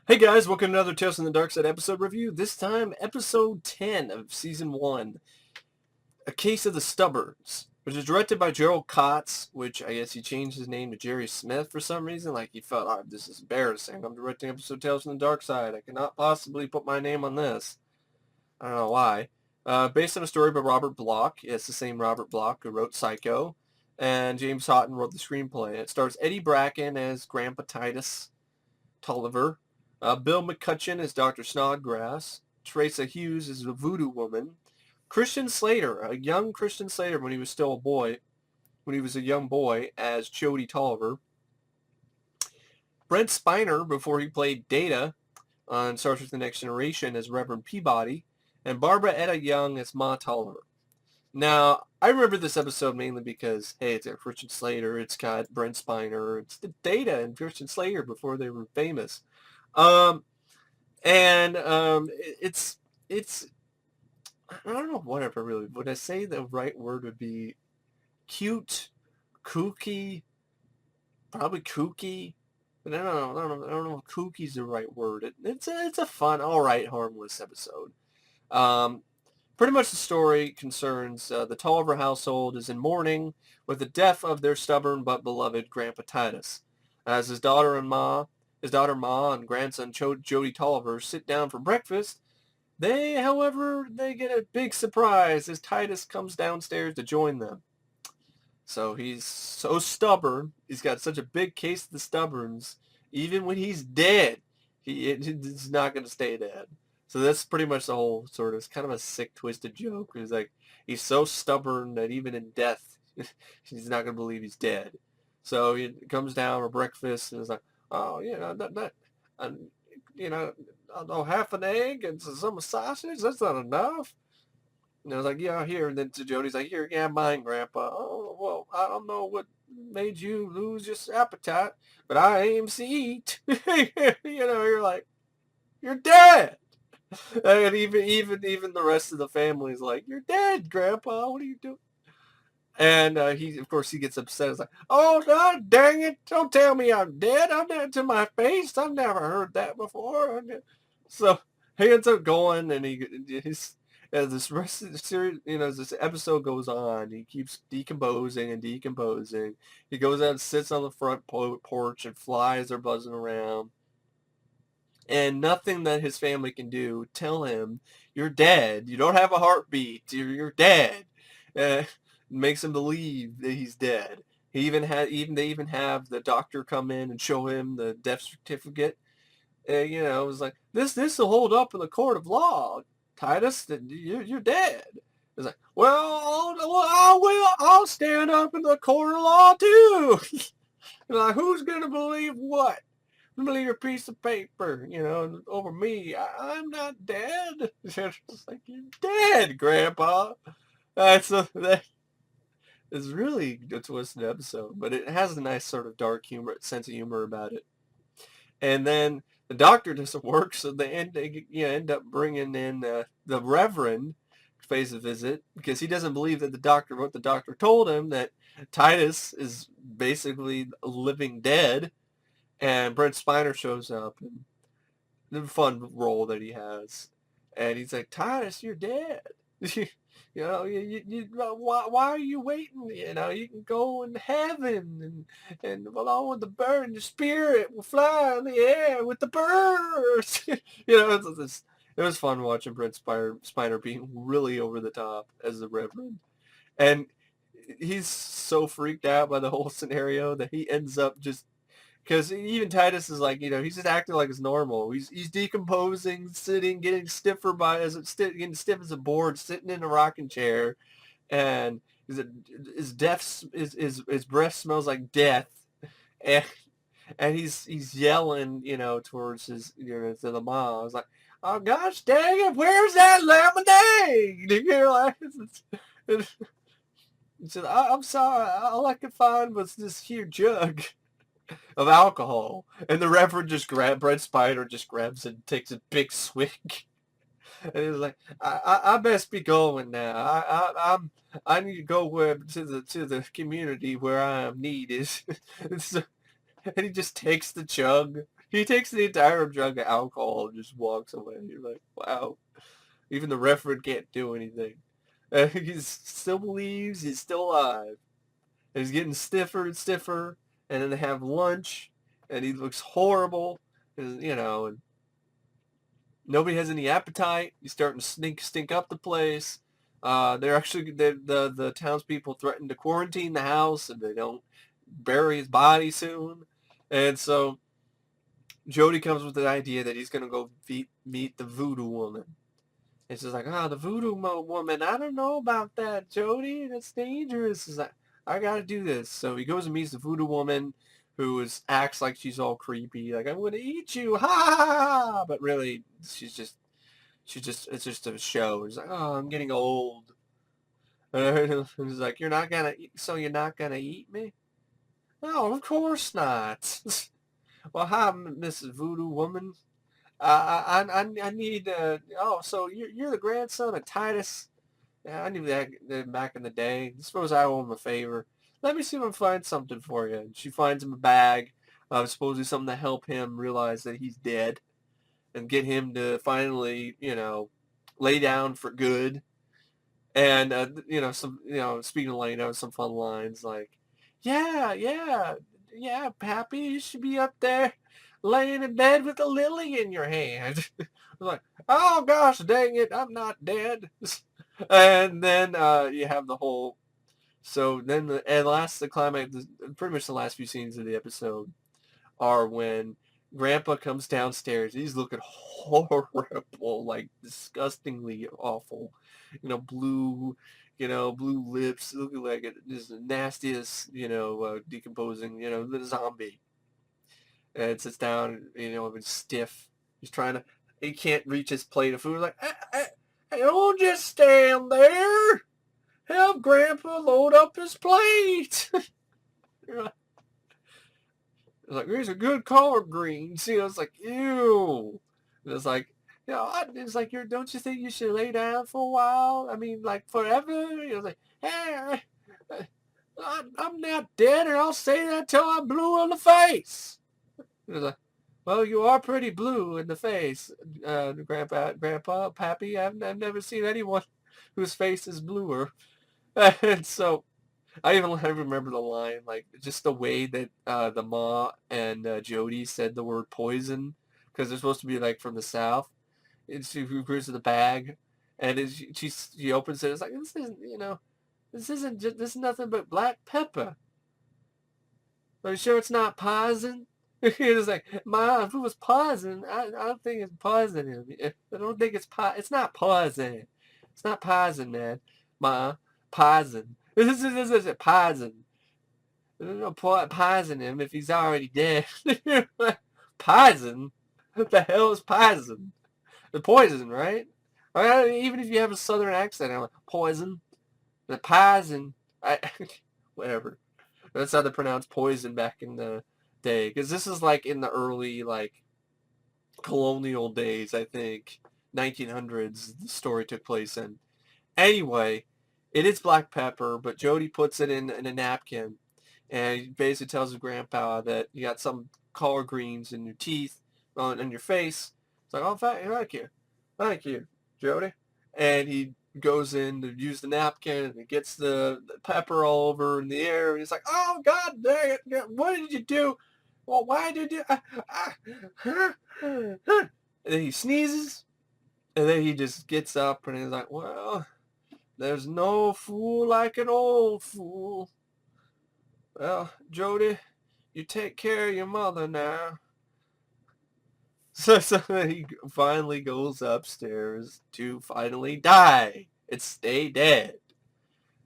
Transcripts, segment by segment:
Hey guys, welcome to another Tales from the Darkside episode review. This time, episode 10 of season 1, A Case of the Stubborns, which is directed by Gerald Cotts, which I guess he changed his name to Jerry Smith for some reason. Like he felt, oh, this is embarrassing. I'm directing episode Tales from the Darkside. I cannot possibly put my name on this. I don't know why. Based on a story by Robert Bloch. It's the same Robert Bloch who wrote Psycho. And James Houghton wrote the screenplay. It stars Eddie Bracken as Grandpa Titus Tulliver. Bill McCutcheon is Dr. Snodgrass. Tresa Hughes is the voodoo woman. Christian Slater, a young Christian Slater when he was still a boy, when he was a young boy, as Jody Tolliver. Brent Spiner, before he played Data on Star Trek The Next Generation, as Reverend Peabody. And Barbara Eda-Young as Ma Tolliver. Now, I remember this episode mainly because, hey, it's got Christian Slater, it's got Brent Spiner, it's the Data and Christian Slater before they were famous. It's I don't know whatever really. Would I say the right word would be cute, kooky, probably kooky, but I don't know if kooky's the right word. It's a fun, all right, harmless episode. Pretty much the story concerns the Tolliver household is in mourning with the death of their stubborn but beloved Grandpa Titus, as his daughter Ma and grandson Jody Tolliver sit down for breakfast. However, they get a big surprise as Titus comes downstairs to join them. So he's so stubborn. He's got such a big case of the stubborns. Even when he's dead, he's not going to stay dead. So that's pretty much the whole sort of, it's kind of a sick, twisted joke. It's like, he's so stubborn that even in death, he's not going to believe he's dead. So he comes down for breakfast and is like, oh, I don't know, half an egg and some sausage, that's not enough. And I was like, yeah, here. And then to Jody's like, here, yeah, mine, Grandpa. Oh, well, I don't know what made you lose your appetite, but I aim to eat. You're like, you're dead. And even the rest of the family is like, you're dead, Grandpa. What are you doing? And of course, he gets upset. It's like, oh, God, dang it. Don't tell me I'm dead. I'm dead to my face. I've never heard that before. So he ends up going, and as this rest of the series, as this episode goes on, he keeps decomposing and decomposing. He goes out and sits on the front porch, and flies are buzzing around. And nothing that his family can do tell him, you're dead. You don't have a heartbeat. You're dead. Uh, makes him believe that he's dead. They even have the doctor come in and show him the death certificate. It was like, this will hold up in the court of law, Titus. That you're dead. It's like, well, I'll stand up in the court of law too. Like, who's gonna believe what? Believe a piece of paper, over me. I'm not dead. It's like, you're dead, Grandpa. That is really a twisted episode, but it has a nice sort of dark sense of humor about it. And then the doctor doesn't work, so they end up bringing in the Reverend pays a visit because he doesn't believe that what the doctor told him, that Titus is basically living dead. And Brent Spiner shows up, and the fun role that he has, and he's like, Titus, you're dead. Why are you waiting? You can go in heaven, and along with the bird, your spirit will fly in the air with the birds. It was fun watching Brent Spiner being really over the top as the Reverend, and he's so freaked out by the whole scenario that he ends up just, because even Titus is like, he's just acting like it's normal. He's decomposing, sitting, getting stiffer getting stiff as a board, sitting in a rocking chair, and his breath smells like death, and he's yelling, towards to the mom. I was like, oh gosh dang it, where's that lemonade? He said, I'm sorry, all I could find was this here jug of alcohol, and the Reverend Brent Spiner just grabs it and takes a big swig, and he's like, I best be going now. I need to go to the community where I am needed. And he just takes the jug He takes the entire jug of alcohol and just walks away. You're like, wow. Even the reverend can't do anything. He still believes he's still alive. And he's getting stiffer and stiffer. And then they have lunch. And he looks horrible. And, and nobody has any appetite. He's starting to stink up the place. The townspeople threaten to quarantine the house and they don't bury his body soon. And so Jody comes with the idea that he's going to go meet the voodoo woman. And she's like, the voodoo woman, I don't know about that, Jody. That's dangerous. He's like, I got to do this. So he goes and meets the voodoo woman who acts like she's all creepy. Like, I'm going to eat you. Ha ha ha. But really, it's just a show. He's like, I'm getting old. And he's like, you're not going to eat me? No, of course not. Well, hi, Mrs. Voodoo Woman. I need. So you're the grandson of Titus. Yeah, I knew that back in the day. I suppose I owe him a favor. Let me see if I can find something for you. And she finds him a bag, supposedly something to help him realize that he's dead, and get him to finally, lay down for good. And speaking of laying down, some fun lines like, yeah, Pappy, you should be up there laying in bed with a lily in your hand. I was like, oh gosh, dang it, I'm not dead. And then you have the whole. So then the climax, pretty much the last few scenes of the episode are when Grandpa comes downstairs. He's looking horrible, like disgustingly awful. Blue, blue lips, looking like just the nastiest, decomposing, the zombie. And sits down, and stiff. He can't reach his plate of food. Like, don't just stand there. Help Grandpa load up his plate. It's like, these are good collard greens. It's like, ew. And it's like, it's like, don't you think you should lay down for a while? I mean, like, forever? It's like, hey, I'm not dead, and I'll say that till I'm blue in the face. It's like, well, you are pretty blue in the face, Grandpa, Pappy. I've never seen anyone whose face is bluer. And so I remember the line, like just the way that the Ma and Jody said the word poison, because they're supposed to be like from the South. And she goes to the bag, and she opens it. It's like, this is nothing but black pepper. Are you sure it's not poison? It's like, Ma, if it was poison, I don't think it's poison. I don't think it's not poison. It's not poison, man. Ma, poison. This is poison. There's no poison him if he's already dead. Poison? What the hell is poison? The poison, right? Even if you have a southern accent, I'm like, poison. The poison. Whatever. That's how they pronounce poison back in the day. Because this is like in the early, like, colonial days, I think. 1900s, the story took place in. Anyway, it is black pepper, but Jody puts it in a napkin. And he basically tells his grandpa that you got some collard greens in your teeth, on your face. It's like, oh, thank you, Jody. And he goes in to use the napkin, and he gets the pepper all over in the air. And he's like, oh, God dang it, what did you do? Well, why did you... And then he sneezes, and then he just gets up, and he's like, well, there's no fool like an old fool. Well, Jody, you take care of your mother now. So he finally goes upstairs to finally die and stay dead.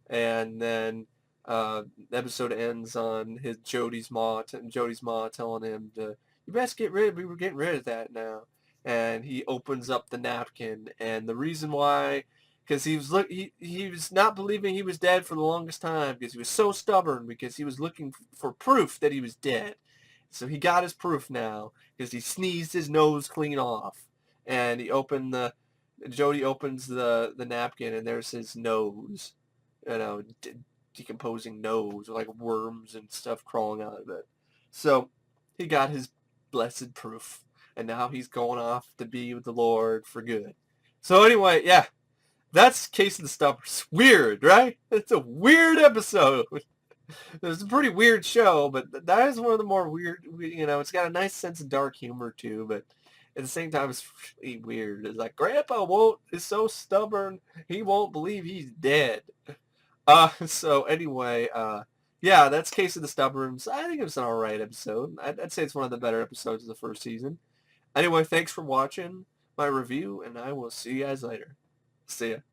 And then the episode ends on Jody's ma telling him you best we were getting rid of that now. And he opens up the napkin, and the reason why, because he was not believing he was dead for the longest time, because he was so stubborn, because he was looking for proof that he was dead. So he got his proof now, because he sneezed his nose clean off. And Jody opens the napkin, and there's his nose, decomposing nose, with like worms and stuff crawling out of it. So he got his blessed proof. And now he's going off to be with the Lord for good. So anyway, yeah, that's Case of the Stubbers. Weird, right? It's a weird episode. It's a pretty weird show, but that is one of the more weird, it's got a nice sense of dark humor too, but at the same time, it's really weird. It's like, Grandpa is so stubborn, he won't believe he's dead. So anyway, yeah, that's Case of the Stubborns. I think it was an alright episode. I'd say it's one of the better episodes of the first season. Anyway, thanks for watching my review, and I will see you guys later. See ya.